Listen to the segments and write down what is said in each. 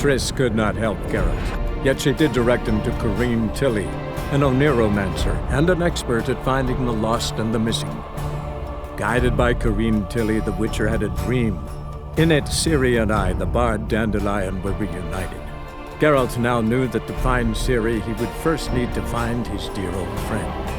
Triss could not help Geralt, yet she did direct him to Corrine Tilly, an Oniromancer and an expert at finding the lost and the missing. Guided by Corrine Tilly, the Witcher had a dream. In it, Ciri and I, the bard Dandelion, were reunited. Geralt now knew that to find Ciri, he would first need to find his dear old friend.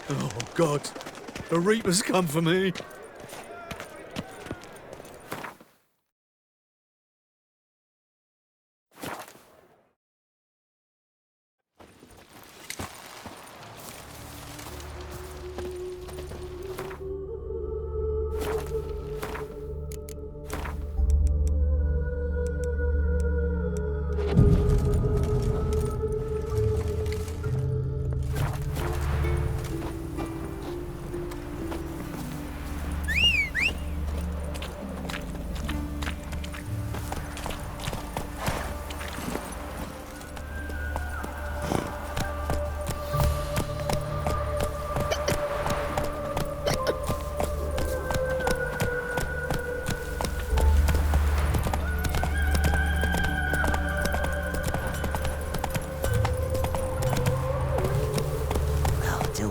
Oh, God. The Reaper's come for me.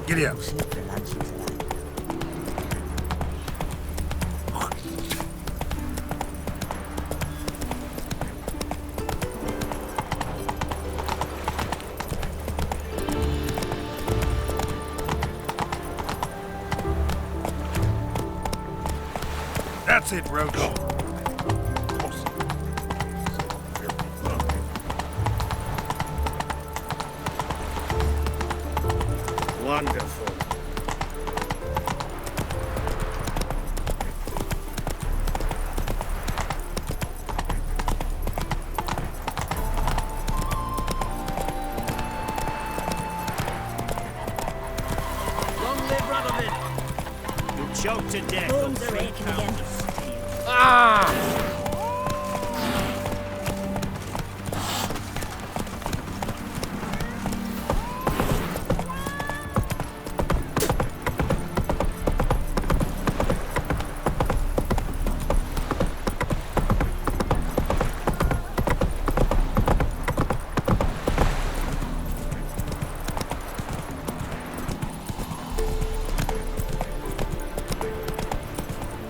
Giddy up. That's it, Roach. Wonderful. Long live Radovid! You choked to death. Bones are aching again. Ah!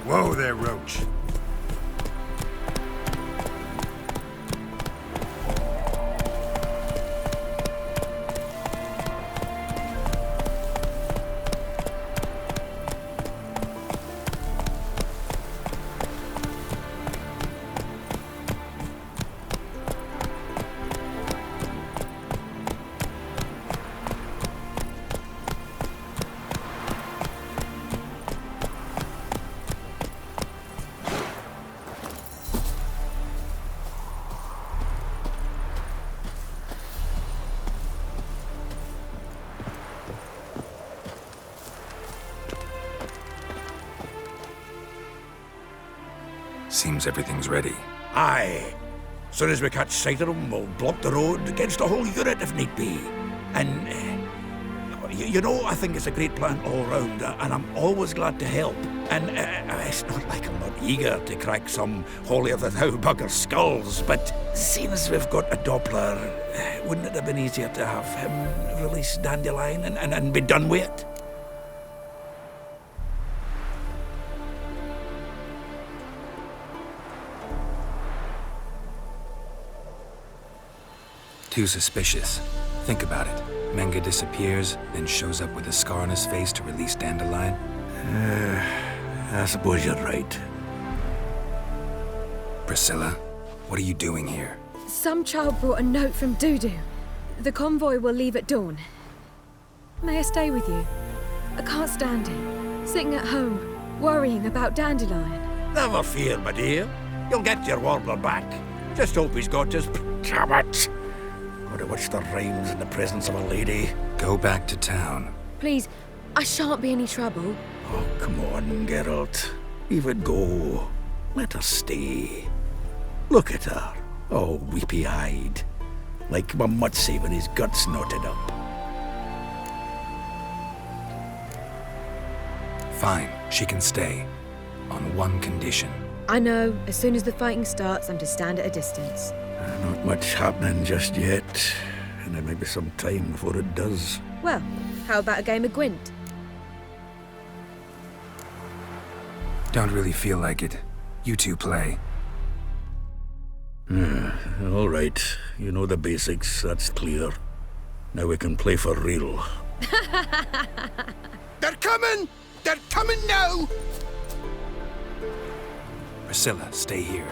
Whoa there, Roach. Seems everything's ready. Aye. Soon as we catch sight of them, we'll block the road against the whole unit if need be. And, you know, I think it's a great plan all round, and I'm always glad to help. And it's not like I'm not eager to crack some holier-than-thou bugger's skulls, but seeing as we've got a Doppler, wouldn't it have been easier to have him release Dandelion and be done with it? Too suspicious. Think about it. Menga disappears, then shows up with a scar on his face to release Dandelion. I suppose you're right. Priscilla, what are you doing here? Some child brought a note from Dudu. The convoy will leave at dawn. May I stay with you? I can't stand it. Sitting at home, worrying about Dandelion. Never fear, my dear. You'll get your warbler back. Just hope he's got his... Damn it! Would have watched the rhymes in the presence of a lady. Go back to town. Please, I shan't be any trouble. Oh, come on, Geralt. Leave it go. Let her stay. Look at her, all weepy-eyed. Like my mutsy with his guts knotted up. Fine, she can stay. On one condition. I know, as soon as the fighting starts, I'm to stand at a distance. Not much happening just yet. And there may be some time before it does. Well, how about a game of Gwent? Don't really feel like it. You two play. All right. You know the basics, that's clear. Now we can play for real. They're coming! They're coming now! Priscilla, stay here.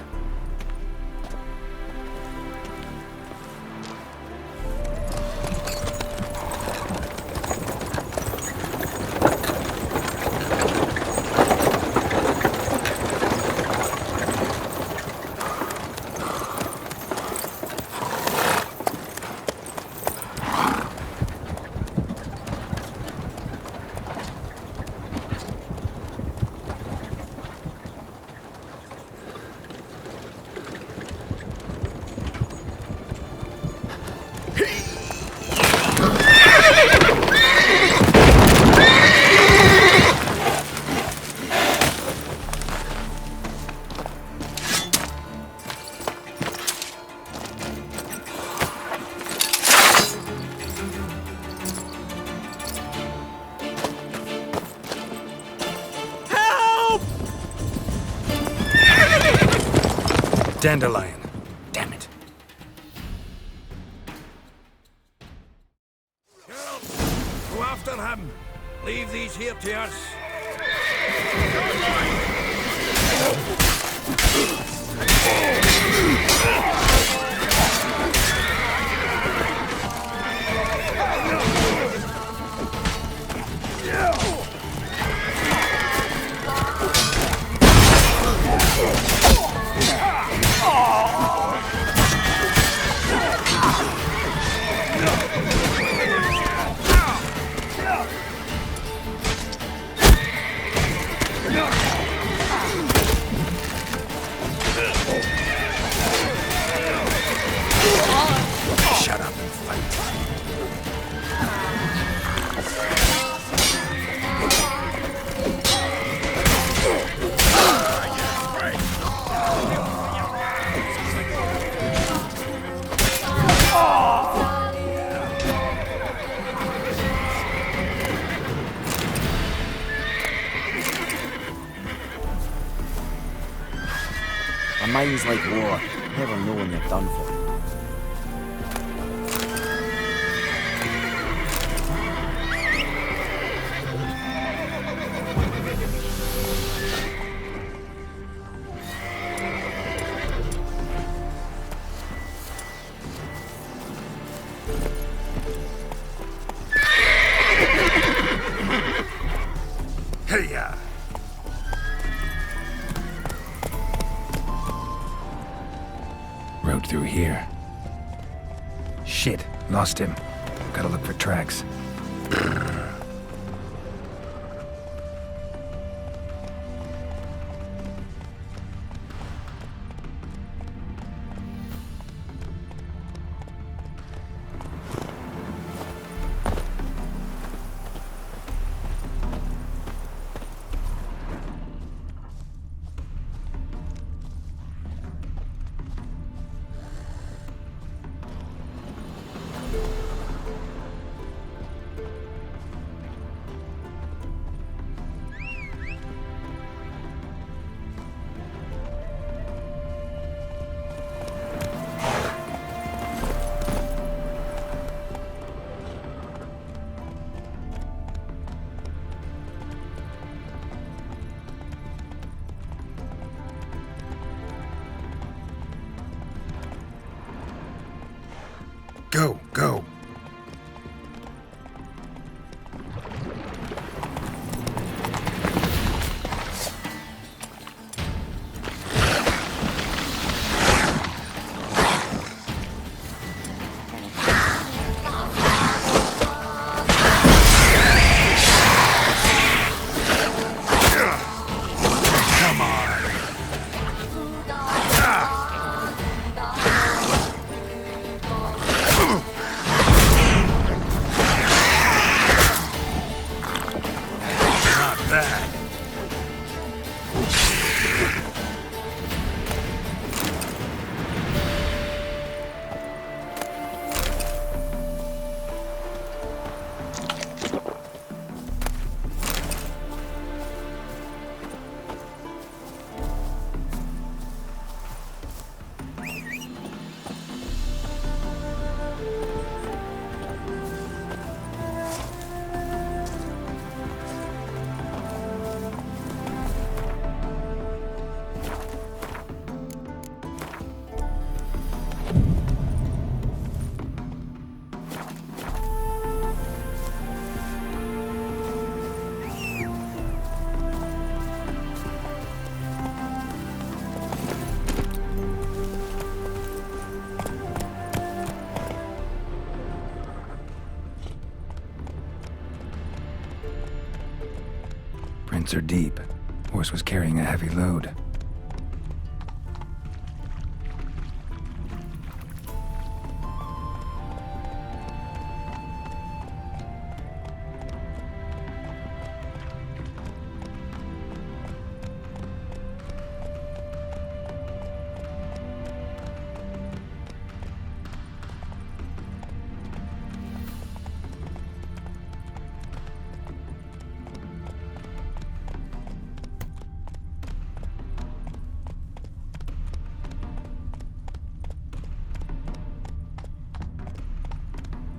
Dandelion. Damn it. Geralt, go after him. Leave these here to us. Shut up and fight. A mind's like war. Never know when you're done for. Hey-ya! Road through here. Shit, lost him. Gotta look for tracks. Footprints are deep. Horse was carrying a heavy load.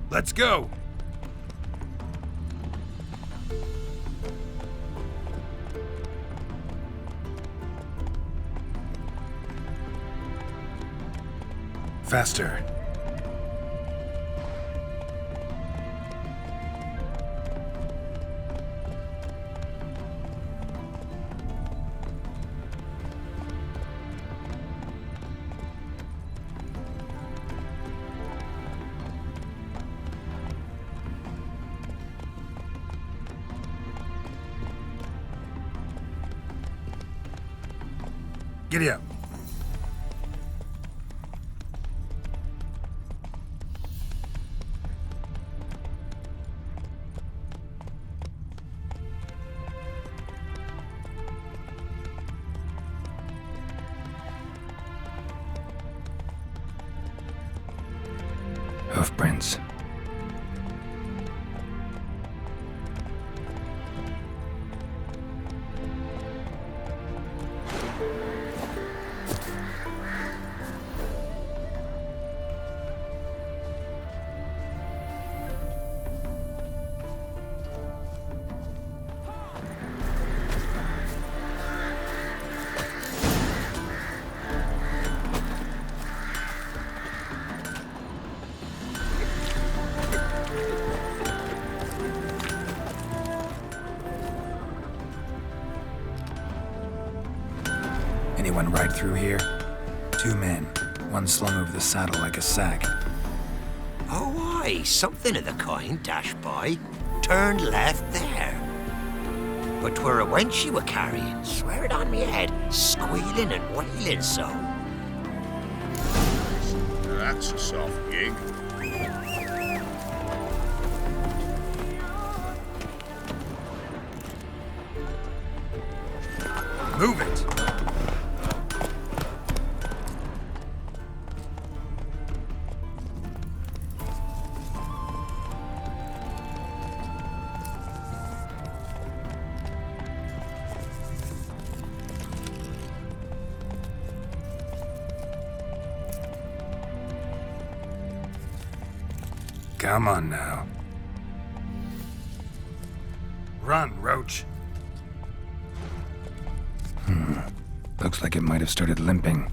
Let's go! Faster. Giddy up. Hoofprints. Anyone ride through here? 2 men, one slung over the saddle like a sack. Oh, aye, something of the kind dashed by. Turned left there. But 'twere a wench she were carrying, swear it on me head, squealing and wailing so. That's a soft gig. Move it! Come on now. Run, Roach. Looks like it might have started limping.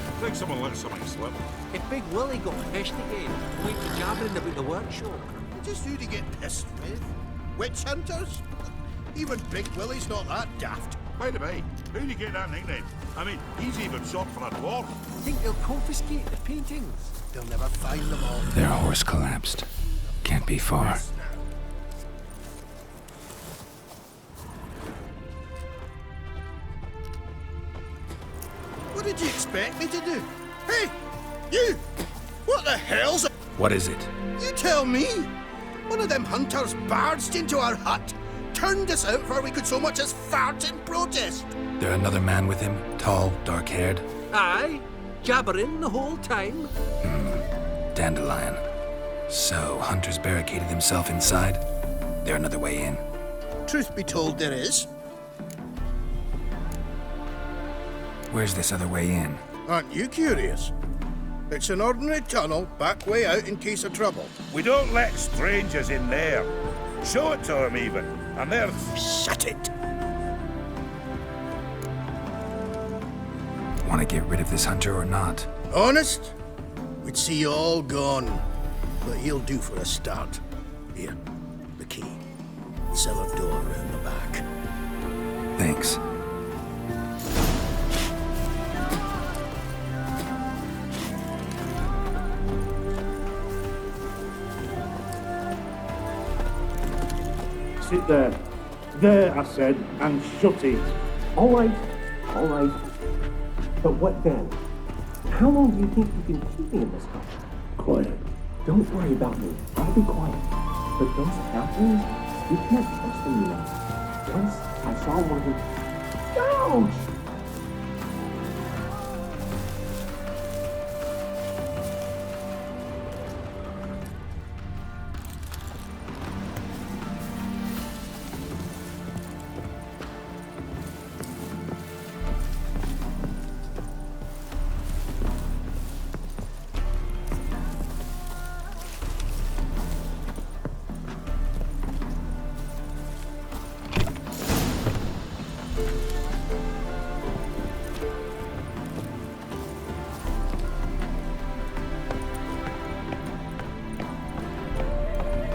I think someone let something slip. If Big Willie got pissed again, we were jabbering about the workshop. Just who to get pissed with? Witch hunters? Even Big Willie's not that daft. By the way, how do you get that nickname? I mean, he's even shot for a dwarf. Think they'll confiscate the paintings? They'll never find them all. Their horse collapsed. Can't be far. What did you expect me to do? Hey, you! What the hell's... What is it? You tell me! One of them hunters barged into our hut, turned us out before we could so much as fart in protest. There another man with him? Tall, dark-haired? Aye, jabbering the whole time. Dandelion. So, Hunter's barricaded himself inside? There another way in? Truth be told, there is. Where's this other way in? Aren't you curious? It's an ordinary tunnel, back way out in case of trouble. We don't let strangers in there. Show it to him, even. And there's... Shut it! Want to get rid of this hunter or not? Honest? We'd see you all gone. But he'll do for a start. Here, the key. The cellar door around the back. Thanks. Sit there. There, I said, and shut it. All right. But what then? How long do you think you can keep me in this house? Quiet. Don't worry about me. I'll be quiet. But those halflings, you can't trust them, you know. Once I saw one of them. Ouch!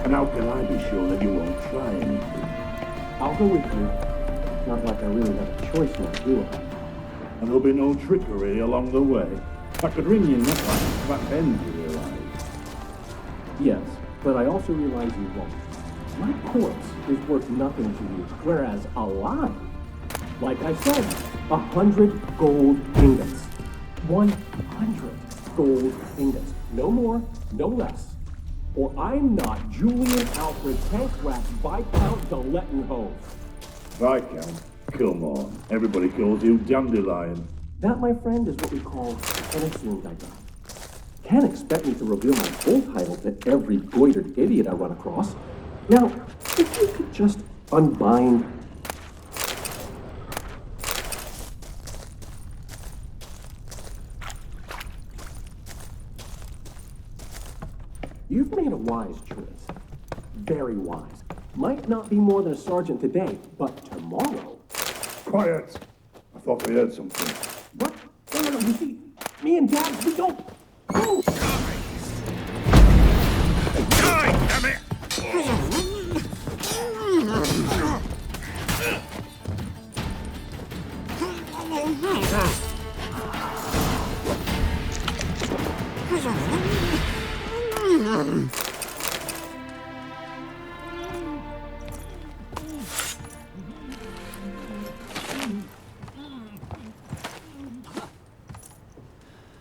And how can I be sure that you won't try anything? I'll go with you. Not like I really have a choice now, do I? And there'll be no trickery along the way. I could ring your neck like a fat hen, you realize. Yes, but I also realize you won't. My corpse is worth nothing to you, whereas alive, like I said, 100 gold ingots. 100 gold ingots. No more, no less. Or I'm not Julian Alfred Tankrat Viscount de Lettenhove. Viscount? Come on. Everybody calls you Dandelion. That, my friend, is what we call an assumed identity. Can't expect me to reveal my full title to every goitered idiot I run across. Now, if you could just unbind... You've made a wise choice. Very wise. Might not be more than a sergeant today, but tomorrow... Quiet! I thought we heard something. What? No, you see, me and Dad, we don't... Oh! Die, damn it!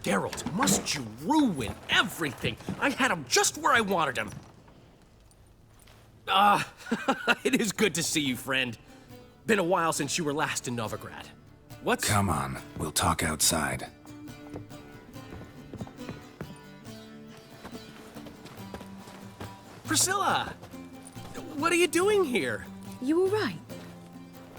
Geralt, must you ruin everything? I had him just where I wanted him. It is good to see you, friend. Been a while since you were last in Novigrad. What's... Come on, we'll talk outside. Priscilla! What are you doing here? You all right?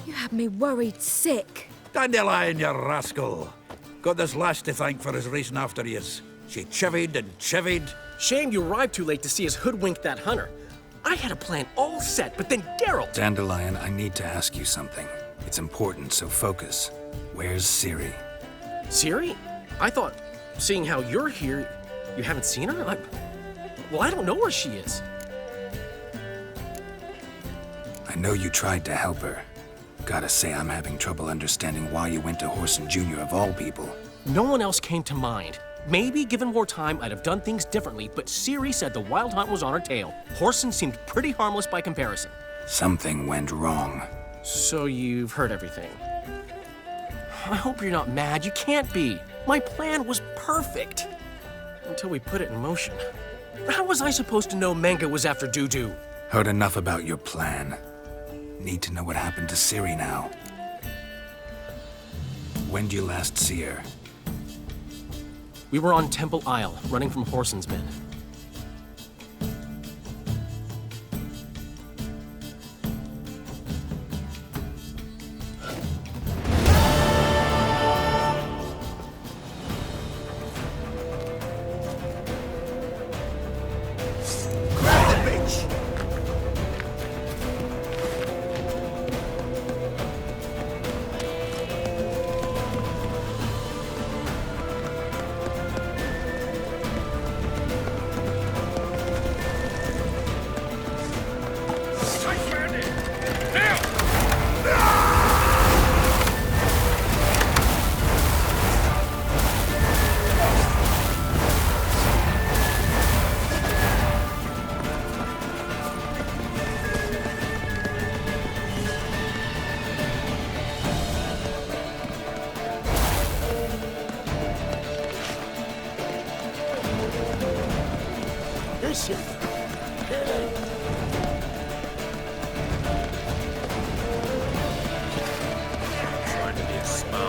You had me worried sick. Dandelion, you rascal. Got this lass to thank for his racing after yous. She chivied and chivied. Shame you arrived too late to see us hoodwink that hunter. I had a plan all set, but then Geralt... Dandelion, I need to ask you something. It's important, so focus. Where's Ciri? Ciri? I thought, seeing how you're here, you haven't seen her? Well, I don't know where she is. I know you tried to help her. Gotta say, I'm having trouble understanding why you went to Horson Jr. of all people. No one else came to mind. Maybe, given more time, I'd have done things differently, but Ciri said the Wild Hunt was on her tail. Horson seemed pretty harmless by comparison. Something went wrong. So you've heard everything. I hope you're not mad. You can't be. My plan was perfect. Until we put it in motion. How was I supposed to know Menge was after Dudu? Heard enough about your plan. Need to know what happened to Ciri now. When did you last see her? We were on Temple Isle, running from Horson's men.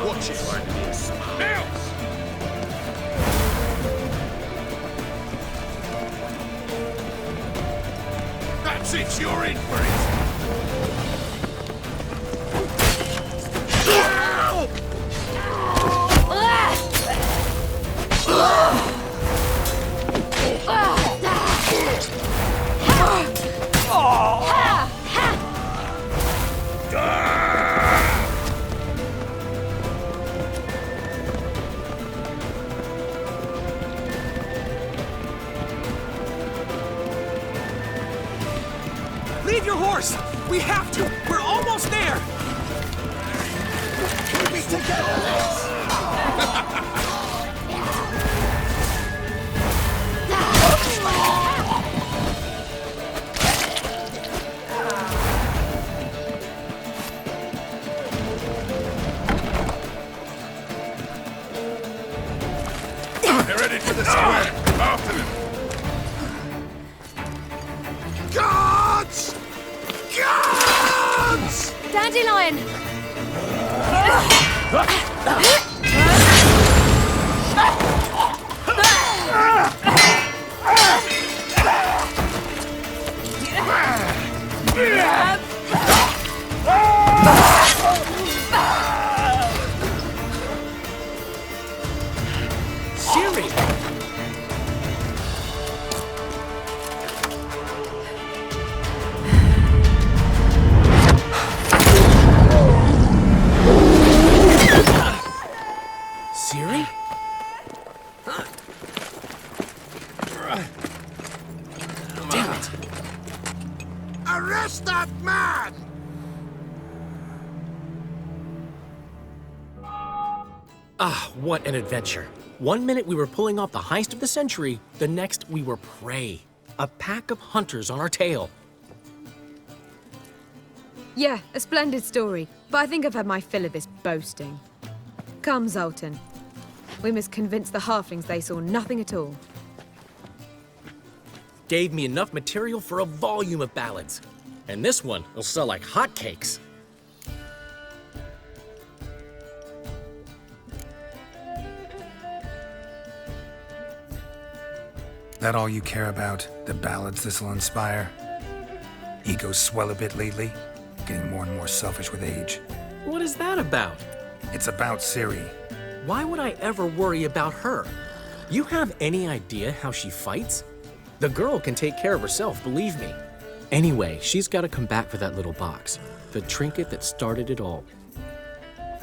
Watch it. Now! That's it, you're in for it! Leave your horse! We have to! We're almost there! Keep me together, lads! They're headed for the square! After them! Guards! Guards! Dandelion! Siri! Siri? Damn it! Arrest that man! Ah, what an adventure. One minute we were pulling off the heist of the century, the next we were prey. A pack of hunters on our tail. Yeah, a splendid story, but I think I've had my fill of this boasting. Come, Zoltan. We must convince the halflings they saw nothing at all. Gave me enough material for a volume of ballads. And this one will sell like hotcakes. That all you care about? The ballads this'll inspire? Egos swell a bit lately? Getting more and more selfish with age. What is that about? It's about Ciri. Why would I ever worry about her? You have any idea how she fights? The girl can take care of herself, believe me. Anyway, she's got to come back for that little box. The trinket that started it all.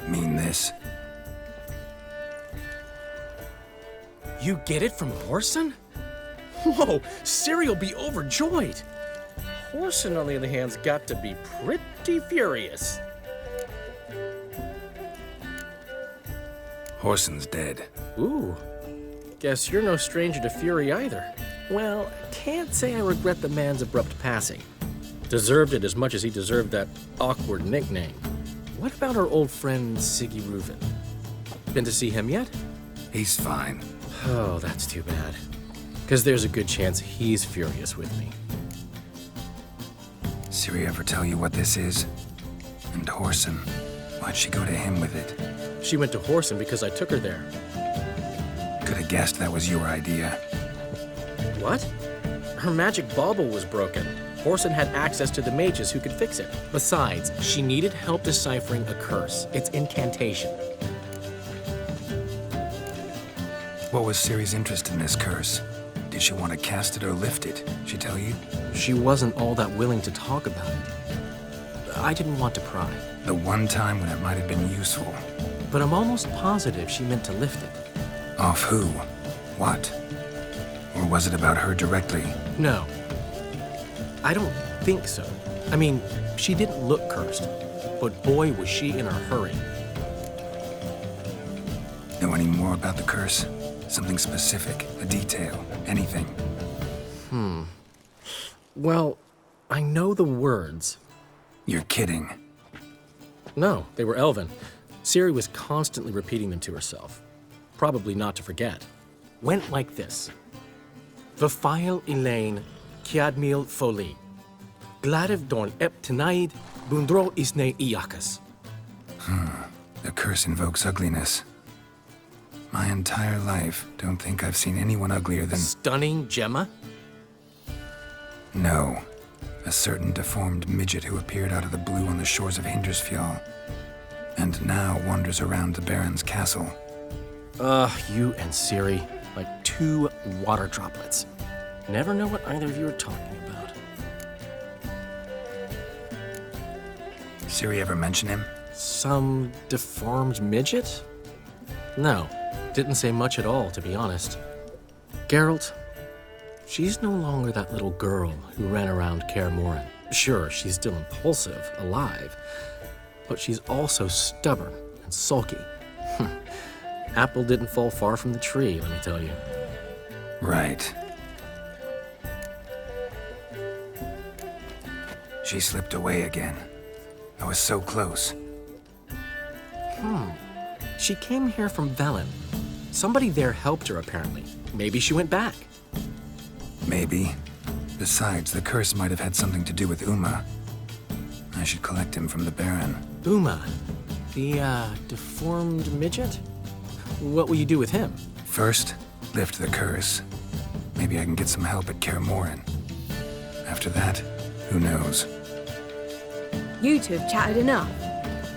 Mean this? You get it from Horson? Whoa, Ciri will be overjoyed. Horson, on the other hand's got to be pretty furious. Horson's dead. Ooh, guess you're no stranger to fury either. Well, can't say I regret the man's abrupt passing. Deserved it as much as he deserved that awkward nickname. What about our old friend Siggy Reuven? Been to see him yet? He's fine. Oh, that's too bad. Because there's a good chance he's furious with me. Ciri ever tell you what this is? And Horson, why'd she go to him with it? She went to Horson because I took her there. Could have guessed that was your idea. What? Her magic bauble was broken. Horson had access to the mages who could fix it. Besides, she needed help deciphering a curse. It's incantation. What was Ciri's interest in this curse? Did she want to cast it or lift it? She tell you? She wasn't all that willing to talk about it. I didn't want to pry. The one time when it might have been useful. But I'm almost positive she meant to lift it. Off who? What? Or was it about her directly? No. I don't think so. I mean, she didn't look cursed, but boy was she in a hurry. Know any more about the curse? Something specific, a detail, anything? Well, I know the words. You're kidding. No, they were Elven. Ciri was constantly repeating them to herself. Probably not to forget. Went like this. Vafile Elaine kiadmil foli. Gladiv dorn ep tenaid, bundro isne iakas. The curse invokes ugliness. My entire life, don't think I've seen anyone uglier than... Stunning Gemma? No. A certain deformed midget who appeared out of the blue on the shores of Hindersfjall, and now wanders around the Baron's castle. You and Ciri, like two water droplets. Never know what either of you are talking about. Ciri ever mention him? Some deformed midget? No, didn't say much at all, to be honest. Geralt, she's no longer that little girl who ran around Kaer Morhen. Sure, she's still impulsive, alive, but she's also stubborn and sulky. Apple didn't fall far from the tree, let me tell you. Right. She slipped away again. I was so close. She came here from Velen. Somebody there helped her, apparently. Maybe she went back. Maybe. Besides, the curse might have had something to do with Uma. I should collect him from the Baron. Uma, the, deformed midget? What will you do with him? First, lift the curse. Maybe I can get some help at Kaer Morhen. After that, who knows? You two have chatted enough.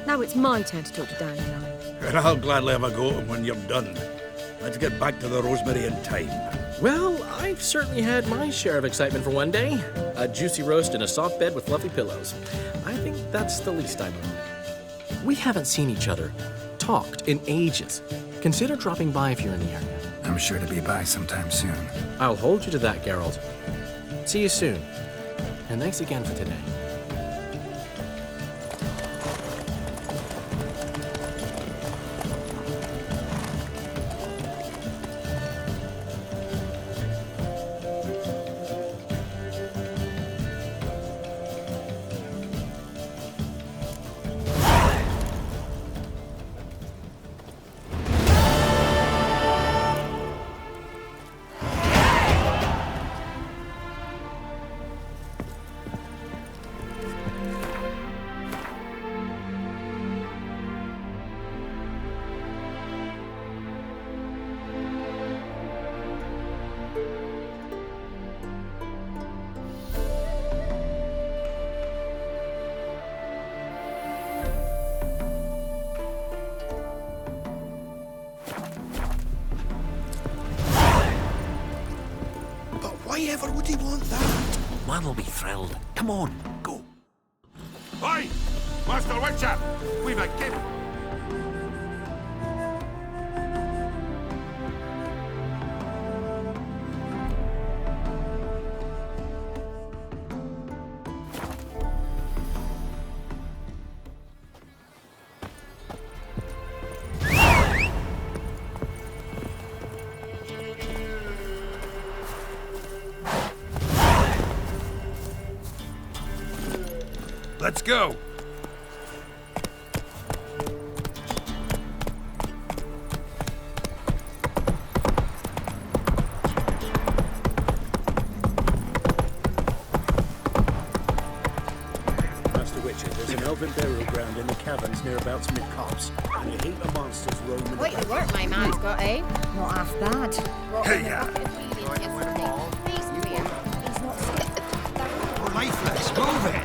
Now it's my turn to talk to Dandelion. And I'll gladly have a go at him when you're done. Let's get back to the Rosemary in time. Well, I've certainly had my share of excitement for one day. A juicy roast in a soft bed with fluffy pillows. I think that's the least I mind. We haven't seen each other, talked in ages. Consider dropping by if you're in the area. I'm sure to be by sometime soon. I'll hold you to that, Geralt. See you soon. And thanks again for today. Why ever would he want that? Man will be thrilled. Come on, go. Oi! Master Witcher! We've a gift! Let's go. Master Witcher, there's an elven burial ground in the caverns nearabouts mid-copse, and a heap of monsters roaming Quite the work my man's got, eh? Not half bad. Hey, yeah. We're lifeless. Move it.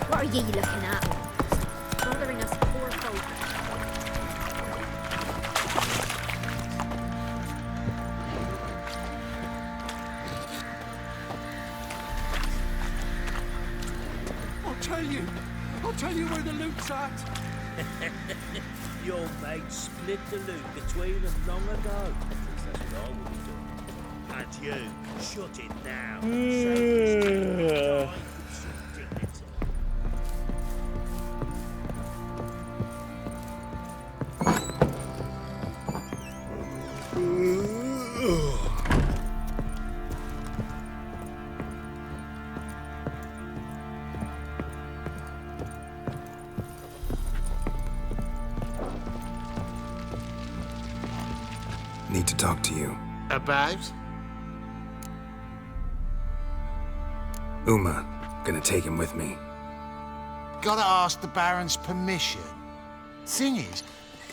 What are you looking at? Bothering us poor folk. I'll tell you where the loot's at. Your mate split the loot between them long ago. That's what I would have done. And you, shut it now. need to talk to you. About? Uma. Gonna take him with me. Gotta ask the Baron's permission. Thing is,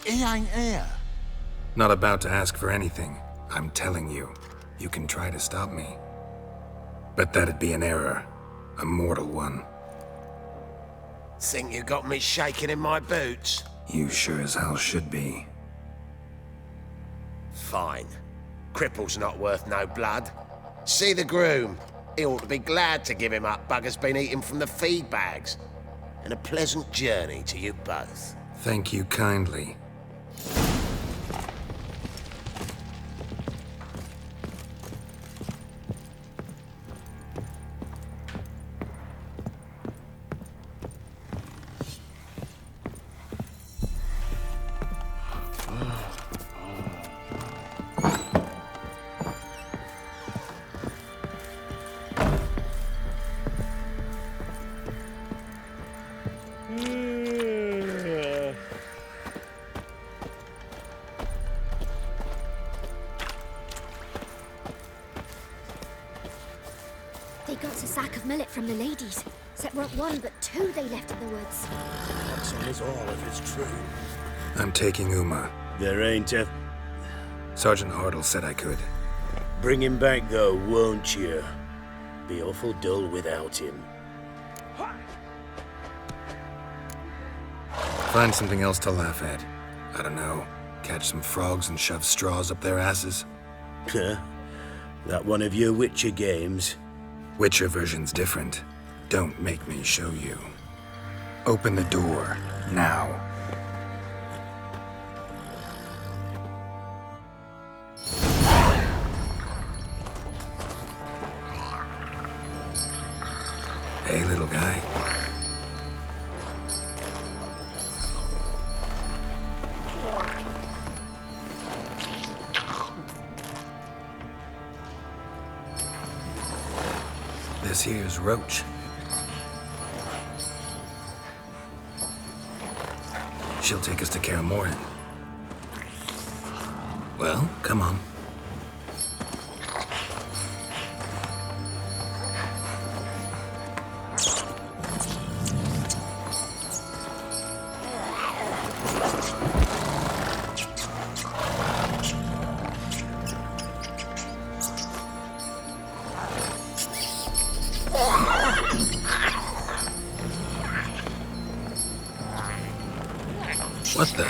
he ain't here. Not about to ask for anything. I'm telling you. You can try to stop me. But that'd be an error. A mortal one. Think you got me shaking in my boots? You sure as hell should be. Fine. Cripple's not worth no blood. See the groom. He ought to be glad to give him up. Bugger's been eating from the feed bags. And a pleasant journey to you both. Thank you kindly. They got a sack of millet from the ladies. Except weren't one, but two they left in the woods. That's on us all if it's true. I'm taking Uma. There ain't a... Sergeant Hartle said I could. Bring him back though, won't you? Be awful dull without him. Find something else to laugh at. I don't know. Catch some frogs and shove straws up their asses. Huh? That one of your Witcher games? Witcher version's different. Don't make me show you. Open the door, now. Hey, little guy. This here's Roach. She'll take us to Kaer Morhen. Well, come on. What the?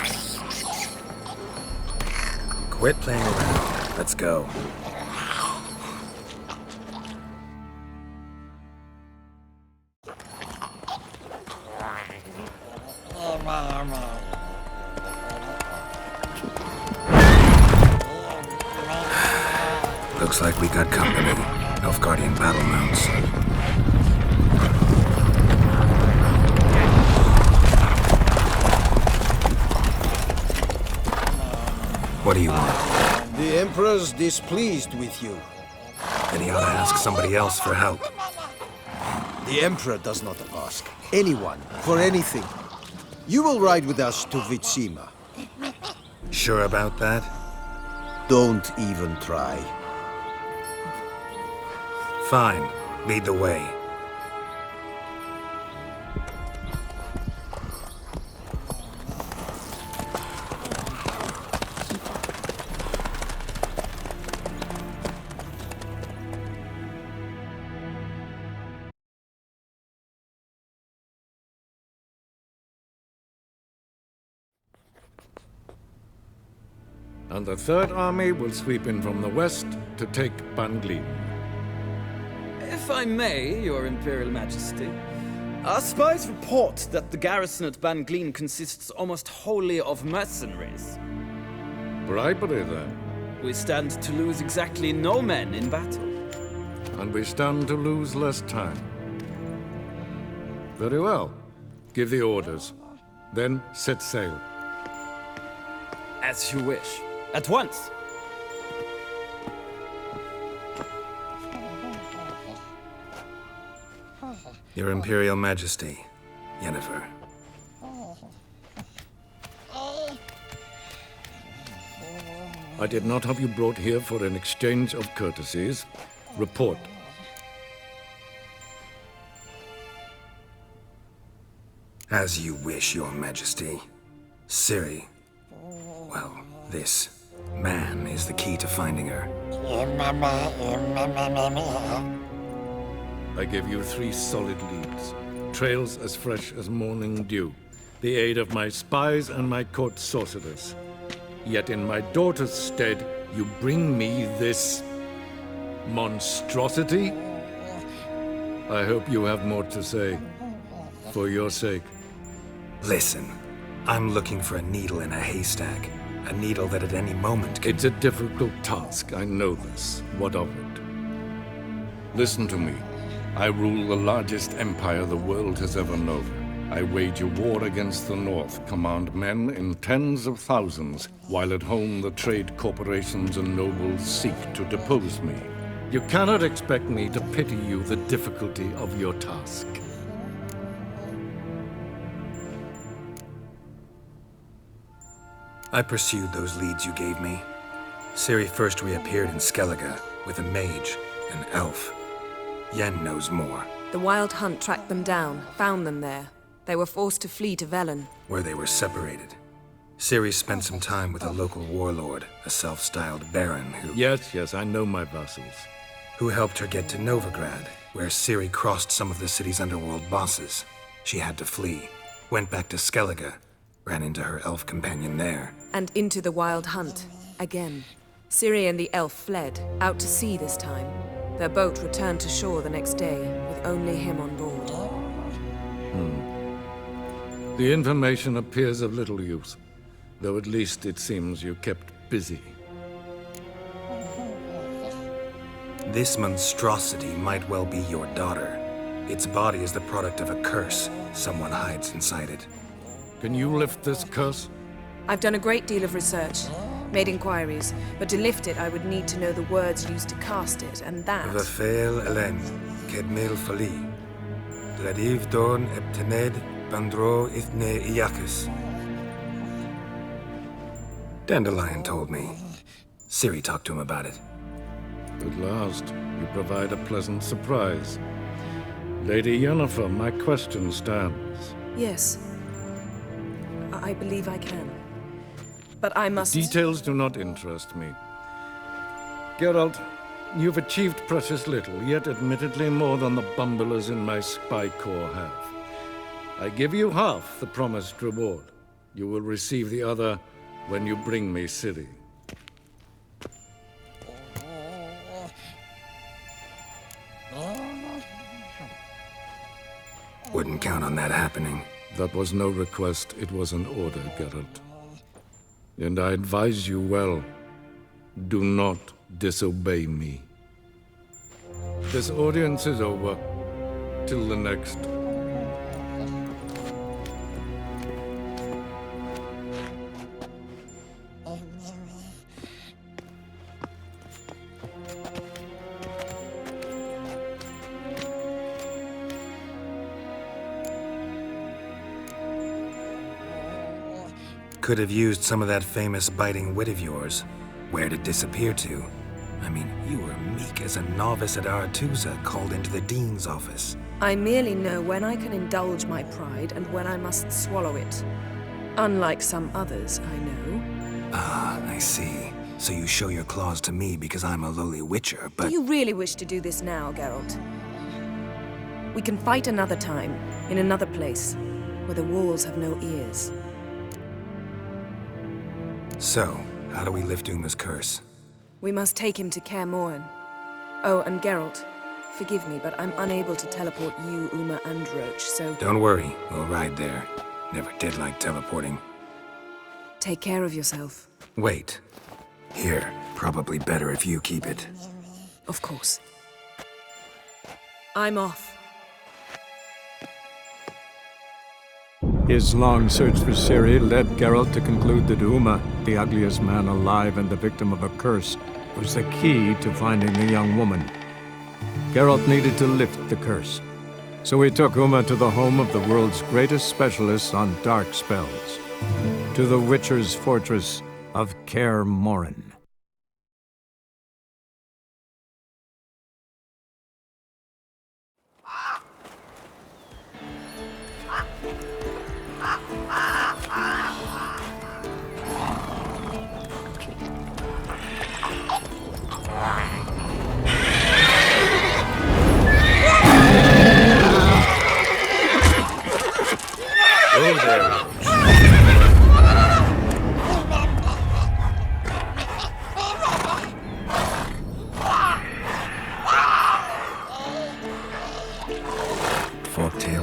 Quit playing around. Let's go. Looks like we got company. Nilfgaardian battle mounts. What do you want? The Emperor's displeased with you. Then he ought to ask somebody else for help. The Emperor does not ask anyone for anything. You will ride with us to Vitsima. Sure about that? Don't even try. Fine. Lead the way. And the Third Army will sweep in from the west to take Banglin. If I may, Your Imperial Majesty, our spies report that the garrison at Banglin consists almost wholly of mercenaries. Bribery, then. We stand to lose exactly no men in battle. And we stand to lose less time. Very well. Give the orders. Then set sail. As you wish. At once! Your Imperial Majesty, Yennefer. I did not have you brought here for an exchange of courtesies. Report. As you wish, Your Majesty. Ciri, well, this man is the key to finding her. I give you 3 solid leads. Trails as fresh as morning dew. The aid of my spies and my court sorcerers. Yet in my daughter's stead, you bring me this monstrosity? I hope you have more to say. For your sake. Listen, I'm looking for a needle in a haystack. A needle that at any moment could... It's a difficult task, I know this. What of it? Listen to me. I rule the largest empire the world has ever known. I wage a war against the North, command men in tens of thousands, while at home the trade corporations and nobles seek to depose me. You cannot expect me to pity you the difficulty of your task. I pursued those leads you gave me. Ciri first reappeared in Skellige with a mage, an elf. Yen knows more. The Wild Hunt tracked them down, found them there. They were forced to flee to Velen, where they were separated. Ciri spent some time with a local warlord, a self-styled baron who... Yes, I know my vassals. Who helped her get to Novigrad, where Ciri crossed some of the city's underworld bosses. She had to flee, went back to Skellige, ran into her elf companion there. And into the Wild Hunt, again. Ciri and the elf fled, out to sea this time. Their boat returned to shore the next day, with only him on board. The information appears of little use, though at least it seems you kept busy. This monstrosity might well be your daughter. Its body is the product of a curse someone hides inside it. Can you lift this curse? I've done a great deal of research, made inquiries, but to lift it I would need to know the words used to cast it, and that... Vafael Elen, Kedmil Fali, Gladiv Dorn Eptened, Bandro Ithne Iacus. Dandelion told me. Ciri talked to him about it. At last, you provide a pleasant surprise. Lady Yennefer, my question stands. Yes. I believe I can. But I must... Details do not interest me. Geralt, you've achieved precious little, yet admittedly more than the bumblers in my spy corps have. I give you half the promised reward. You will receive the other when you bring me Ciri. Wouldn't count on that happening. That was no request, it was an order, Geralt. And I advise you well, do not disobey me. This audience is over. Till the next. Could have used some of that famous biting wit of yours. Where'd it disappear to? I mean, you were meek as a novice at Aretusa called into the Dean's office. I merely know when I can indulge my pride and when I must swallow it. Unlike some others, I know. Ah, I see. So you show your claws to me because I'm a lowly witcher, but... Do you really wish to do this now, Geralt? We can fight another time, in another place, where the walls have no ears. So, how do we lift Uma's curse? We must take him to Kaer Morhen. Oh, and Geralt, forgive me, but I'm unable to teleport you, Uma, and Roach, so... Don't worry, we'll ride there. Never did like teleporting. Take care of yourself. Wait. Here, probably better if you keep it. Of course. I'm off. His long search for Ciri led Geralt to conclude that Uma, the ugliest man alive and the victim of a curse, was the key to finding the young woman. Geralt needed to lift the curse, so he took Uma to the home of the world's greatest specialists on dark spells, to the Witcher's fortress of Kaer Morhen.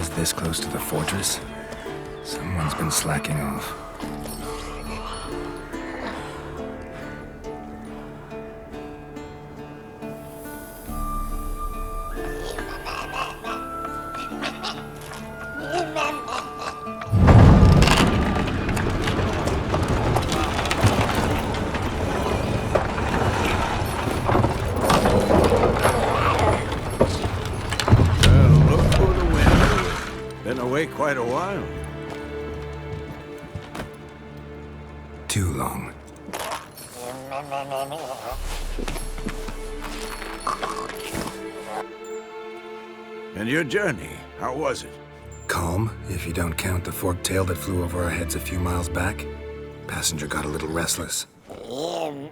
was this close to the fortress? Someone's been slacking off. Quite a while. Too long. And your journey, how was it? Calm, if you don't count the forked tail that flew over our heads a few miles back. Passenger got a little restless. What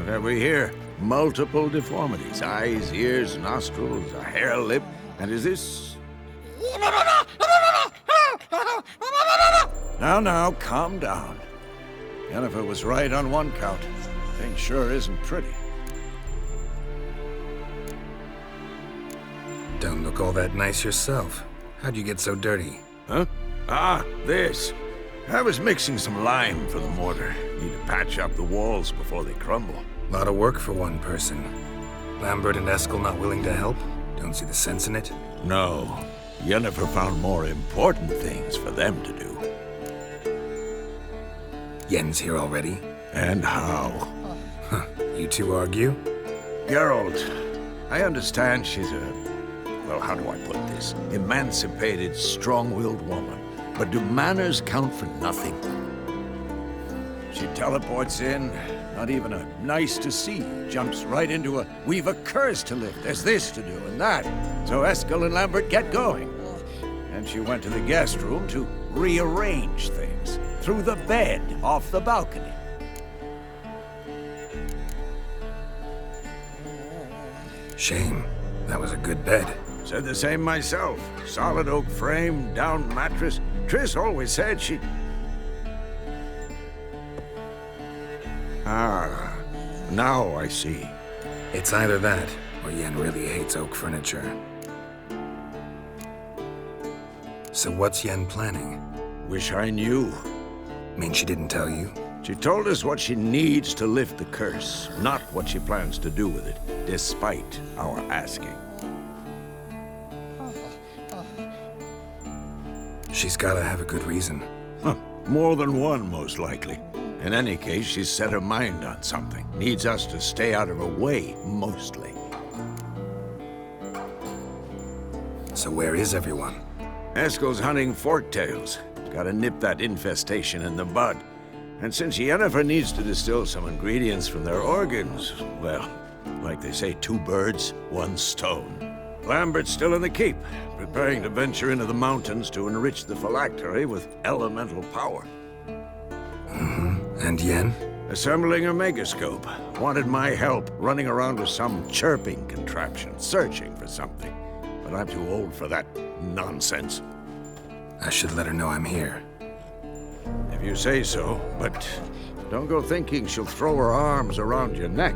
have we here? Multiple deformities. Eyes, ears, nostrils, a hair lip. And is this... Now, calm down. Jennifer was right on one count. Thing sure isn't pretty. Don't look all that nice yourself. How'd you get so dirty? Huh? Ah, this. I was mixing some lime for the mortar. Need to patch up the walls before they crumble. Lot of work for one person. Lambert and Eskel not willing to help? Don't see the sense in it? No. Yennefer found more important things for them to do. Yen's here already? And how? Huh. You two argue? Geralt, I understand she's a... well, how do I put this? Emancipated, strong-willed woman. But do manners count for nothing? She teleports in, not even a nice to see, jumps right into a, we've a curse to lift, there's this to do and that. So Eskel and Lambert get going. And she went to the guest room to rearrange things. Through the bed, off the balcony. Shame. That was a good bed. Said the same myself. Solid oak frame, down mattress. Triss always said she'd... Ah, now I see. It's either that, or Yen really hates oak furniture. So what's Yen planning? Wish I knew. Mean she didn't tell you? She told us what she needs to lift the curse, not what she plans to do with it, despite our asking. She's gotta have a good reason. Huh. More than one, most likely. In any case, she's set her mind on something. Needs us to stay out of her way, mostly. So where is everyone? Eskel's hunting forktails. Gotta nip that infestation in the bud. And since Yennefer needs to distill some ingredients from their organs, well, like they say, 2 birds, 1 stone. Lambert's still in the keep, preparing to venture into the mountains to enrich the phylactery with elemental power. And Yen? Assembling a megascope. Wanted my help running around with some chirping contraption, searching for something. But I'm too old for that nonsense. I should let her know I'm here. If you say so, but don't go thinking she'll throw her arms around your neck.